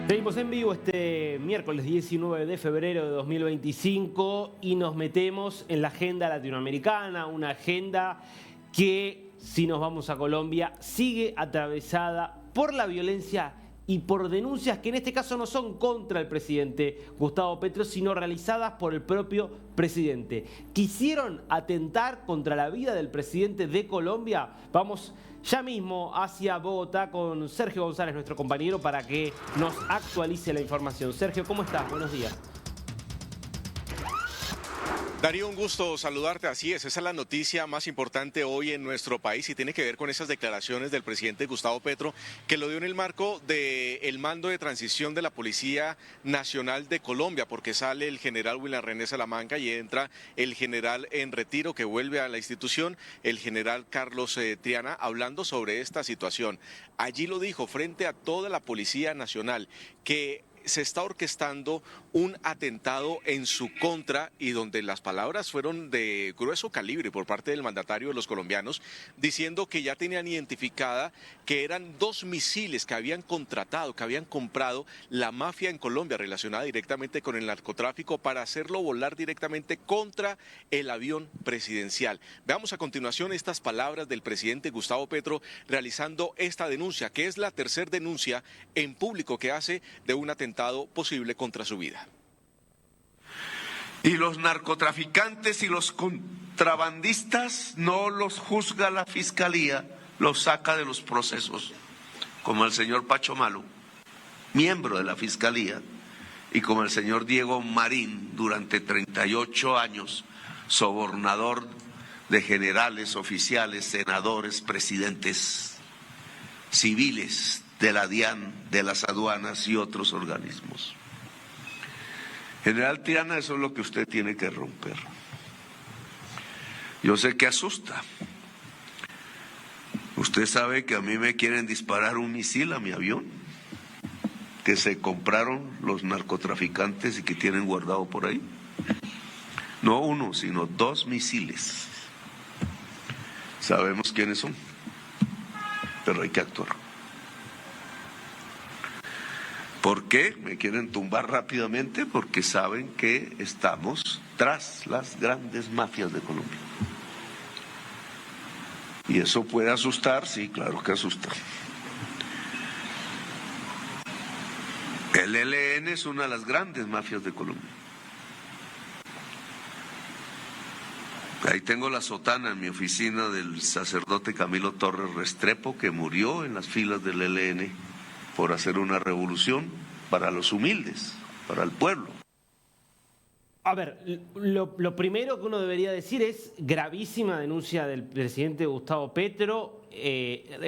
Seguimos en vivo este miércoles 19 de febrero de 2025 y nos metemos en la agenda latinoamericana, una agenda que, si nos vamos a Colombia, sigue atravesada por la violencia y por denuncias que en este caso no son contra el presidente Gustavo Petro, sino realizadas por el propio presidente. ¿Quisieron atentar contra la vida del presidente de Colombia? Vamos ya mismo hacia Bogotá con Sergio González, nuestro compañero, para que nos actualice la información. Sergio, ¿cómo estás? Buenos días. Darío, un gusto saludarte. Así es, esa es la noticia más importante hoy en nuestro país y tiene que ver con esas declaraciones del presidente Gustavo Petro, que lo dio en el marco del mando de transición de la Policía Nacional de Colombia, porque sale el general William René Salamanca y entra el general en retiro que vuelve a la institución, el general Carlos Triana, hablando sobre esta situación. Allí lo dijo frente a toda la Policía Nacional, que se está orquestando un atentado en su contra y donde las palabras fueron de grueso calibre por parte del mandatario de los colombianos, diciendo que ya tenían identificada que eran 2 misiles que habían contratado, que habían comprado la mafia en Colombia relacionada directamente con el narcotráfico para hacerlo volar directamente contra el avión presidencial. Veamos a continuación estas palabras del presidente Gustavo Petro realizando esta denuncia, que es la tercera denuncia en público que hace de un atentado posible contra su vida. Y los narcotraficantes y los contrabandistas no los juzga la fiscalía, los saca de los procesos, como el señor Pacho Malo, miembro de la fiscalía, y como el señor Diego Marín, durante 38 años, sobornador de generales, oficiales, senadores, presidentes civiles de la DIAN, de las aduanas y otros organismos. General Triana, eso es lo que usted tiene que romper. Yo sé que asusta. Usted sabe que a mí me quieren disparar un misil a mi avión, que se compraron los narcotraficantes y que tienen guardado por ahí. No 1, sino 2 misiles. Sabemos quiénes son, pero hay que actuar. ¿Por qué? Me quieren tumbar rápidamente porque saben que estamos tras las grandes mafias de Colombia. Y eso puede asustar, sí, claro que asusta. El ELN es una de las grandes mafias de Colombia. Ahí tengo la sotana en mi oficina del sacerdote Camilo Torres Restrepo, que murió en las filas del ELN por hacer una revolución para los humildes, para el pueblo. A ver, lo primero que uno debería decir es gravísima denuncia del presidente Gustavo Petro,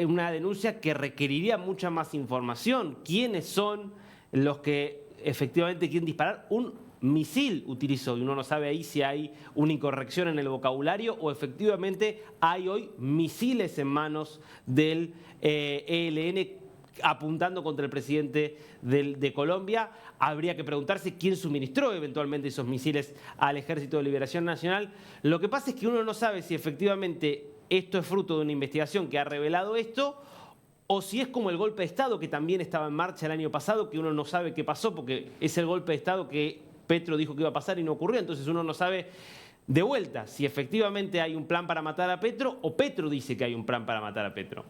una denuncia que requeriría mucha más información. ¿Quiénes son los que efectivamente quieren disparar? Un misil utilizó y uno no sabe ahí si hay una incorrección en el vocabulario o efectivamente hay hoy misiles en manos del ELN apuntando contra el presidente de Colombia. Habría que preguntarse quién suministró eventualmente esos misiles al Ejército de Liberación Nacional. Lo que pasa es que uno no sabe si efectivamente esto es fruto de una investigación que ha revelado esto o si es como el golpe de Estado que también estaba en marcha el año pasado, que uno no sabe qué pasó porque es el golpe de Estado que Petro dijo que iba a pasar y no ocurrió. Entonces uno no sabe de vuelta si efectivamente hay un plan para matar a Petro o Petro dice que hay un plan para matar a Petro.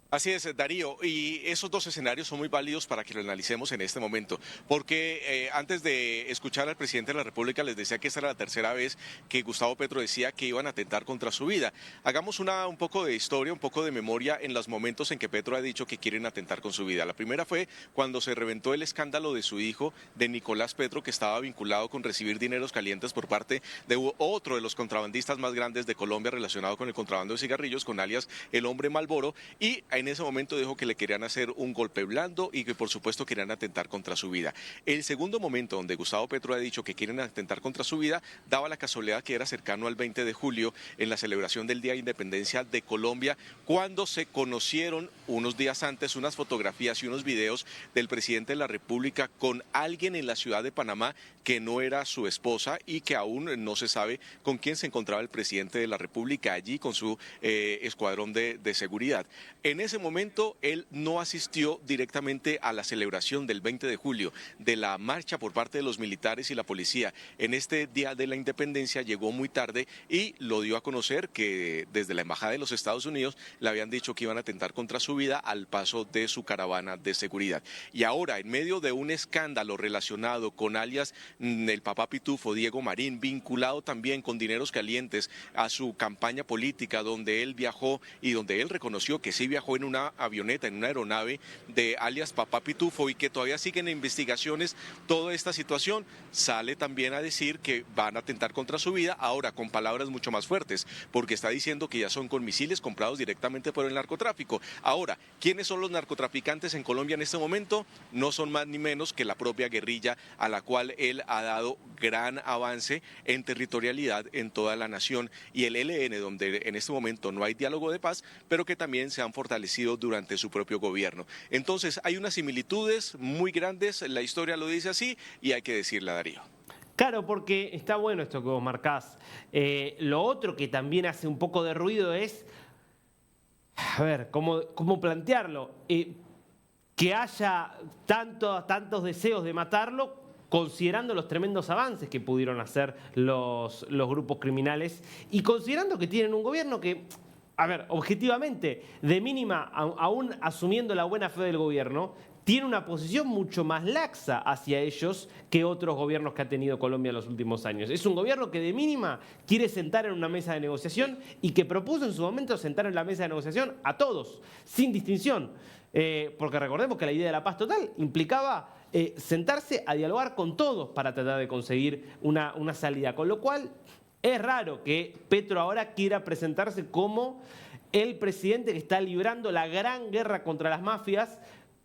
Así es, Darío, y esos 2 escenarios son muy válidos para que lo analicemos en este momento, porque antes de escuchar al presidente de la República les decía que esta era la tercera vez que Gustavo Petro decía que iban a atentar contra su vida. Hagamos un poco de historia, un poco de memoria en los momentos en que Petro ha dicho que quieren atentar con su vida. La primera fue cuando se reventó el escándalo de su hijo, de Nicolás Petro, que estaba vinculado con recibir dineros calientes por parte de otro de los contrabandistas más grandes de Colombia relacionado con el contrabando de cigarrillos, con alias el Hombre Malboro, y en ese momento dijo que le querían hacer un golpe blando y que por supuesto querían atentar contra su vida. El segundo momento donde Gustavo Petro ha dicho que quieren atentar contra su vida daba la casualidad que era cercano al 20 de julio en la celebración del Día de Independencia de Colombia, cuando se conocieron unos días antes unas fotografías y unos videos del presidente de la República con alguien en la ciudad de Panamá que no era su esposa y que aún no se sabe con quién se encontraba el presidente de la República allí con su escuadrón de seguridad. En ese momento él no asistió directamente a la celebración del 20 de julio, de la marcha por parte de los militares y la policía. En este Día de la Independencia llegó muy tarde y lo dio a conocer que desde la Embajada de los Estados Unidos le habían dicho que iban a atentar contra su vida al paso de su caravana de seguridad. Y ahora, en medio de un escándalo relacionado con alias el papá Pitufo, Diego Marín, vinculado también con dineros calientes a su campaña política, donde él viajó y donde él reconoció que sí viajó en una avioneta, en una aeronave de alias papá Pitufo, y que todavía siguen investigaciones toda esta situación, sale también a decir que van a atentar contra su vida, ahora con palabras mucho más fuertes, porque está diciendo que ya son con misiles comprados directamente por el narcotráfico. Ahora, ¿quiénes son los narcotraficantes en Colombia en este momento? No son más ni menos que la propia guerrilla, a la cual él ha dado gran avance en territorialidad en toda la nación, y el ELN, donde en este momento no hay diálogo de paz, pero que también se han fortalecido durante su propio gobierno. Entonces hay unas similitudes muy grandes, la historia lo dice así y hay que decirla, Darío. Claro, porque está bueno esto que vos marcás. Lo otro que también hace un poco de ruido es, a ver, ¿cómo plantearlo? Que haya tantos deseos de matarlo, considerando los tremendos avances que pudieron hacer los grupos criminales y considerando que tienen un gobierno que, a ver, objetivamente, de mínima, aún asumiendo la buena fe del gobierno, tiene una posición mucho más laxa hacia ellos que otros gobiernos que ha tenido Colombia en los últimos años. Es un gobierno que de mínima quiere sentar en una mesa de negociación y que propuso en su momento sentar en la mesa de negociación a todos, sin distinción. Porque recordemos que la idea de la paz total implicaba sentarse a dialogar con todos para tratar de conseguir una salida. Con lo cual es raro que Petro ahora quiera presentarse como el presidente que está librando la gran guerra contra las mafias,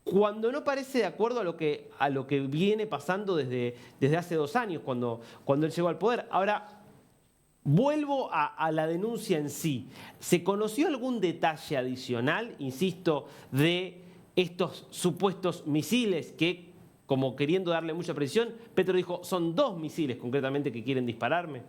cuando no parece de acuerdo a lo que viene pasando desde hace 2 años, cuando él llegó al poder. Ahora, vuelvo a la denuncia en sí. ¿Se conoció algún detalle adicional, insisto, de estos supuestos misiles que, como queriendo darle mucha precisión, Petro dijo, son 2 misiles concretamente que quieren dispararme?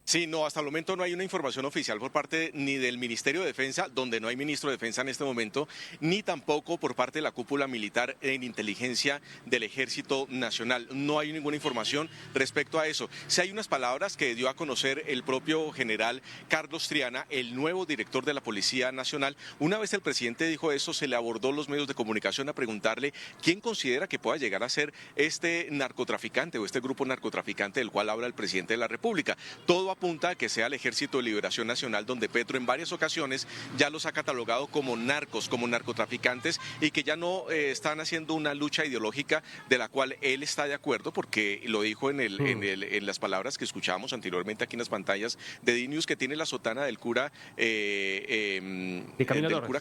Sí, no, hasta el momento no hay una información oficial por parte ni del Ministerio de Defensa, donde no hay ministro de Defensa en este momento, ni tampoco por parte de la cúpula militar en inteligencia del Ejército Nacional. No hay ninguna información respecto a eso. Sí hay unas palabras que dio a conocer el propio general Carlos Triana, el nuevo director de la Policía Nacional. Una vez el presidente dijo eso, se le abordó los medios de comunicación a preguntarle quién considera que pueda llegar a ser este narcotraficante o este grupo narcotraficante del cual habla el presidente de la República. Todo apunta a que sea el Ejército de Liberación Nacional, donde Petro en varias ocasiones ya los ha catalogado como narcos, como narcotraficantes, y que ya no están haciendo una lucha ideológica de la cual él está de acuerdo, porque lo dijo en las palabras que escuchábamos anteriormente aquí en las pantallas de D-News, que tiene la sotana del cura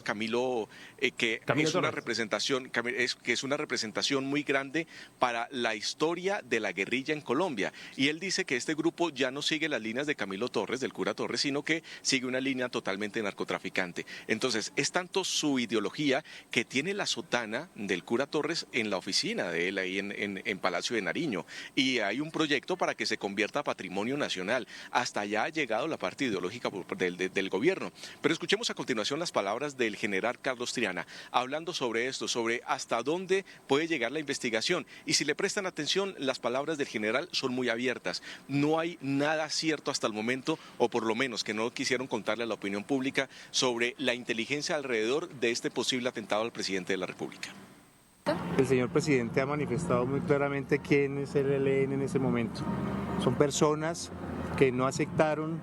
Camilo, que es una representación, que es una representación muy grande para la historia de la guerrilla en Colombia. Y él dice que este grupo ya no sigue las líneas de Camilo Torres, del cura Torres, sino que sigue una línea totalmente narcotraficante. Entonces, es tanto su ideología que tiene la sotana del cura Torres en la oficina de él, ahí en Palacio de Nariño. Y hay un proyecto para que se convierta a patrimonio nacional. Hasta allá ha llegado la parte ideológica del gobierno. Pero escuchemos a continuación las palabras del general Carlos Triana, hablando sobre esto, sobre hasta dónde puede llegar la investigación. Y si le prestan atención, las palabras del general son muy abiertas. No hay nada cierto hasta el momento, o por lo menos que no quisieron contarle a la opinión pública, sobre la inteligencia alrededor de este posible atentado al presidente de la República. El señor presidente ha manifestado muy claramente quién es el ELN en ese momento. Son personas que no aceptaron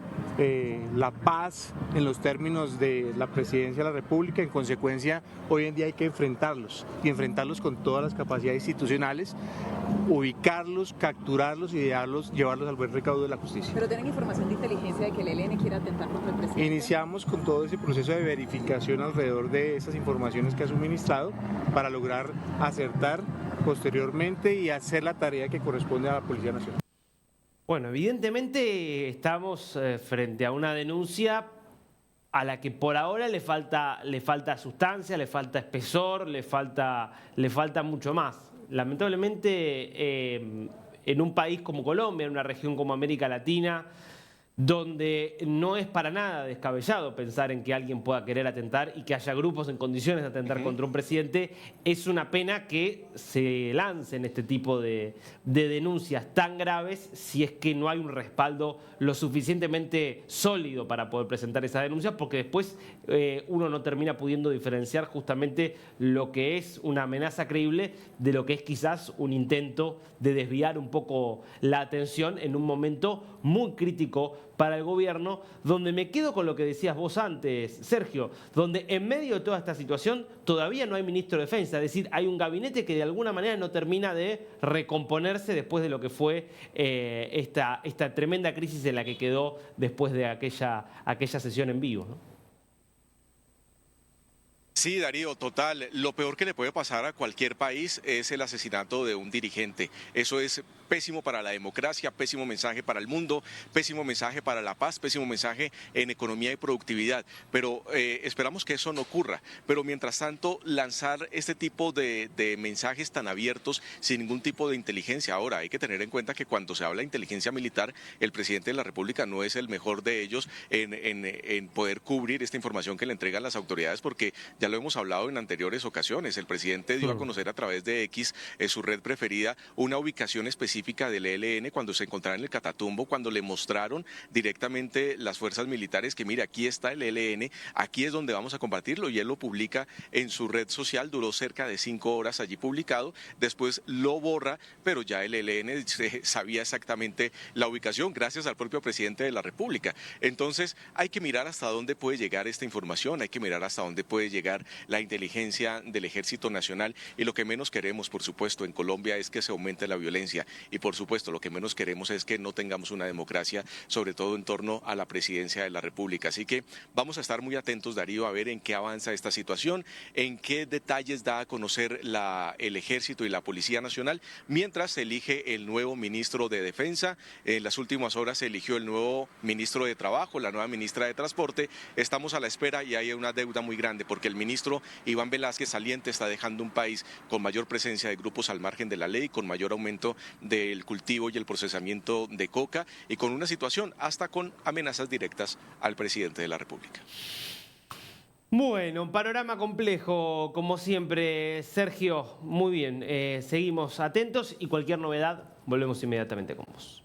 la paz en los términos de la presidencia de la República. En consecuencia, hoy en día hay que enfrentarlos y enfrentarlos con todas las capacidades institucionales, ubicarlos, capturarlos y llevarlos al buen recaudo de la justicia. ¿Pero tienen información de inteligencia de que el ELN quiere atentar contra el presidente? Iniciamos con todo ese proceso de verificación alrededor de esas informaciones que ha suministrado para lograr acertar posteriormente y hacer la tarea que corresponde a la Policía Nacional. Bueno, evidentemente estamos frente a una denuncia a la que por ahora le falta sustancia, le falta espesor, le falta mucho más. Lamentablemente, en un país como Colombia, en una región como América Latina, donde no es para nada descabellado pensar en que alguien pueda querer atentar y que haya grupos en condiciones de atentar contra un presidente, es una pena que se lancen este tipo de denuncias tan graves si es que no hay un respaldo lo suficientemente sólido para poder presentar esas denuncias, porque después uno no termina pudiendo diferenciar justamente lo que es una amenaza creíble de lo que es quizás un intento de desviar un poco la atención en un momento muy crítico para el gobierno, donde me quedo con lo que decías vos antes, Sergio, donde en medio de toda esta situación todavía no hay ministro de Defensa, es decir, hay un gabinete que de alguna manera no termina de recomponerse después de lo que fue esta tremenda crisis en la que quedó después de aquella sesión en vivo, ¿no? Sí, Darío, total. Lo peor que le puede pasar a cualquier país es el asesinato de un dirigente. Eso es pésimo para la democracia, pésimo mensaje para el mundo, pésimo mensaje para la paz, pésimo mensaje en economía y productividad. Pero esperamos que eso no ocurra. Pero mientras tanto, lanzar este tipo de mensajes tan abiertos sin ningún tipo de inteligencia. Ahora, hay que tener en cuenta que cuando se habla de inteligencia militar, el presidente de la República no es el mejor de ellos en poder cubrir esta información que le entregan las autoridades, porque ya lo hemos hablado en anteriores ocasiones. El presidente dio a conocer a través de X, su red preferida, una ubicación específica del ELN cuando se encontraba en el Catatumbo, cuando le mostraron directamente las fuerzas militares que mire, aquí está el ELN, aquí es donde vamos a combatirlo, y él lo publica en su red social. Duró cerca de 5 horas allí publicado, después lo borra, pero ya el ELN sabía exactamente la ubicación gracias al propio presidente de la República. Entonces hay que mirar hasta dónde puede llegar esta información, hay que mirar hasta dónde puede llegar la inteligencia del Ejército Nacional, y lo que menos queremos, por supuesto, en Colombia es que se aumente la violencia, y por supuesto lo que menos queremos es que no tengamos una democracia, sobre todo en torno a la presidencia de la República. Así que vamos a estar muy atentos, Darío, a ver en qué avanza esta situación, en qué detalles da a conocer el Ejército y la Policía Nacional, mientras se elige el nuevo ministro de Defensa. En las últimas horas se eligió el nuevo ministro de Trabajo, la nueva ministra de Transporte. Estamos a la espera y hay una deuda muy grande, porque el ministro Iván Velázquez saliente está dejando un país con mayor presencia de grupos al margen de la ley, con mayor aumento del cultivo y el procesamiento de coca, y con una situación hasta con amenazas directas al presidente de la República. Bueno, un panorama complejo, como siempre, Sergio. Muy bien, seguimos atentos y cualquier novedad volvemos inmediatamente con vos.